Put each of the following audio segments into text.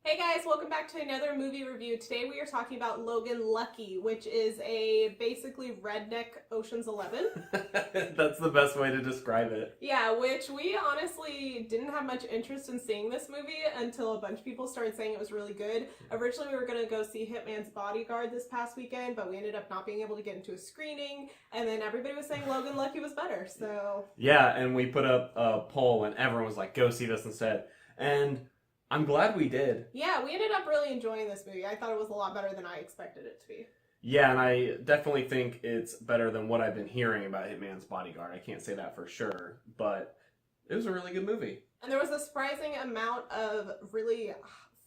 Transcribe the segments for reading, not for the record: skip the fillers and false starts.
Hey guys, welcome back to another movie review. Today we are talking about Logan Lucky, which is a basically redneck Ocean's 11. That's the best way to describe it. Yeah, which we honestly didn't have much interest in seeing this movie until a bunch of people started saying it was really good. Originally we were going to go see Hitman's Bodyguard this past weekend, but we ended up not being able to get into a screening, and then everybody was saying Logan Lucky was better, so... Yeah, and we put up a poll and everyone was like, go see this instead. And I'm glad we did. Yeah, we ended up really enjoying this movie. I thought it was a lot better than I expected it to be. Yeah, and I definitely think it's better than what I've been hearing about Hitman's Bodyguard. I can't say that for sure, but it was a really good movie. And there was a surprising amount of really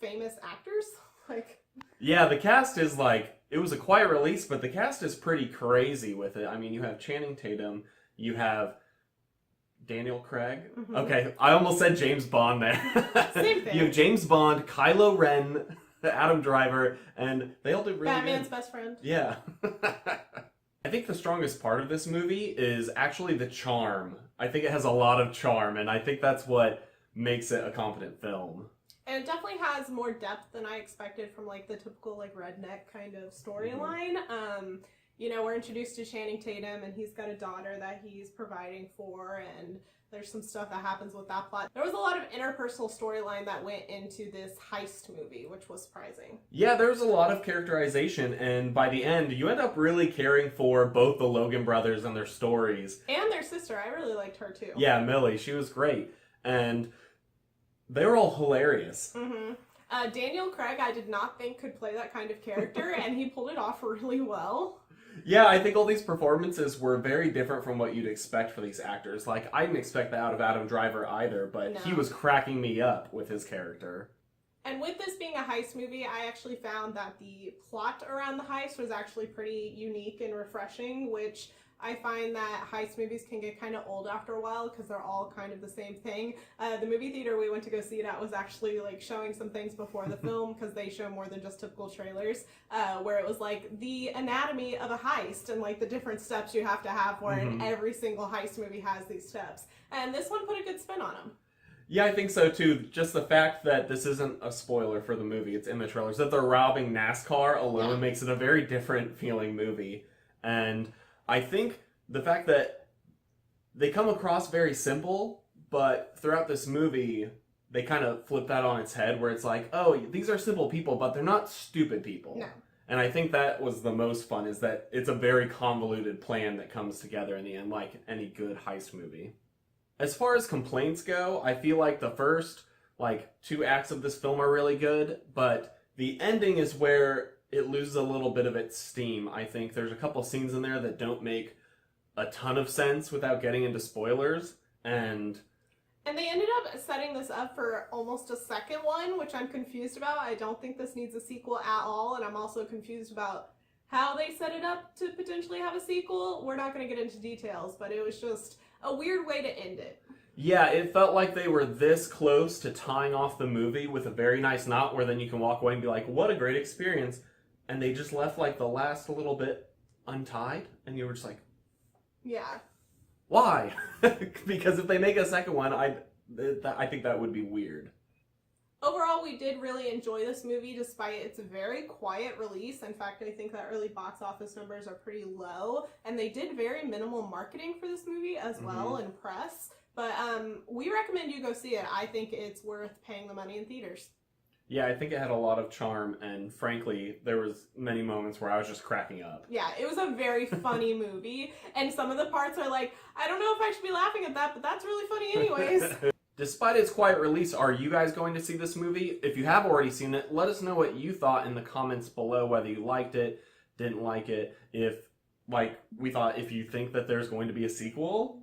famous actors. Yeah, the cast is it was a quiet release, but the cast is pretty crazy with it. I mean, you have Channing Tatum, you have Daniel Craig. Mm-hmm. Okay, I almost said James Bond there. Same thing. You have James Bond, Kylo Ren, Adam Driver, and they all did really Batman's good. best friend. Yeah. I think the strongest part of this movie is actually the charm. I think it has a lot of charm, and I think that's what makes it a competent film. And it definitely has more depth than I expected from the typical redneck kind of storyline. Mm-hmm. You know, we're introduced to Channing Tatum, and he's got a daughter that he's providing for, and there's some stuff that happens with that plot. There was a lot of interpersonal storyline that went into this heist movie, which was surprising. Yeah, there's a lot of characterization, and by the end, you end up really caring for both the Logan brothers and their stories. And their sister. I really liked her, too. Yeah, Millie. She was great. And they were all hilarious. Mm-hmm. Daniel Craig, I did not think could play that kind of character, and he pulled it off really well. Yeah, I think all these performances were very different from what you'd expect for these actors. I didn't expect that out of Adam Driver either, but no. He was cracking me up with his character. And with this being a heist movie, I actually found that the plot around the heist was actually pretty unique and refreshing, which I find that heist movies can get kind of old after a while because they're all kind of the same thing. The movie theater we went to go see it at was actually showing some things before the film because they show more than just typical trailers, where it was the anatomy of a heist and the different steps you have to have for it, and every single heist movie has these steps. And this one put a good spin on them. Yeah, I think so too. Just the fact that this isn't a spoiler for the movie, it's in the trailers, that they're robbing NASCAR alone makes it a very different feeling movie. And I think the fact that they come across very simple, but throughout this movie, they kind of flip that on its head, where it's oh, these are simple people, but they're not stupid people. No. And I think that was the most fun, is that it's a very convoluted plan that comes together in the end, like any good heist movie. As far as complaints go, I feel like the first, 2 acts of this film are really good, but the ending is where it loses a little bit of its steam. I think there's a couple scenes in there that don't make a ton of sense without getting into spoilers, and they ended up setting this up for almost a second one, which I'm confused about. I don't think this needs a sequel at all, and I'm also confused about how they set it up to potentially have a sequel. We're not going to get into details, but it was just a weird way to end it. Yeah, it felt like they were this close to tying off the movie with a very nice knot, where then you can walk away and be like, what a great experience. And they just left the last little bit untied, and you were just yeah. Why? Because if they make a second one, I think that would be weird. Overall, we did really enjoy this movie despite its very quiet release. In fact, I think that early box office numbers are pretty low, and they did very minimal marketing for this movie as well in press. But we recommend you go see it. I think it's worth paying the money in theaters. Yeah, I think it had a lot of charm, and frankly, there was many moments where I was just cracking up. Yeah, it was a very funny movie, and some of the parts are I don't know if I should be laughing at that, but that's really funny anyways. Despite its quiet release, are you guys going to see this movie? If you have already seen it, let us know what you thought in the comments below, whether you liked it, didn't like it, if, we thought if you think that there's going to be a sequel,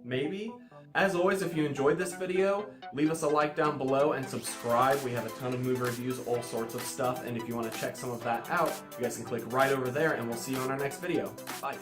maybe. As always, if you enjoyed this video, leave us a like down below and subscribe. We have a ton of movie reviews, all sorts of stuff, and if you want to check some of that out, you guys can click right over there, and we'll see you on our next video. Bye.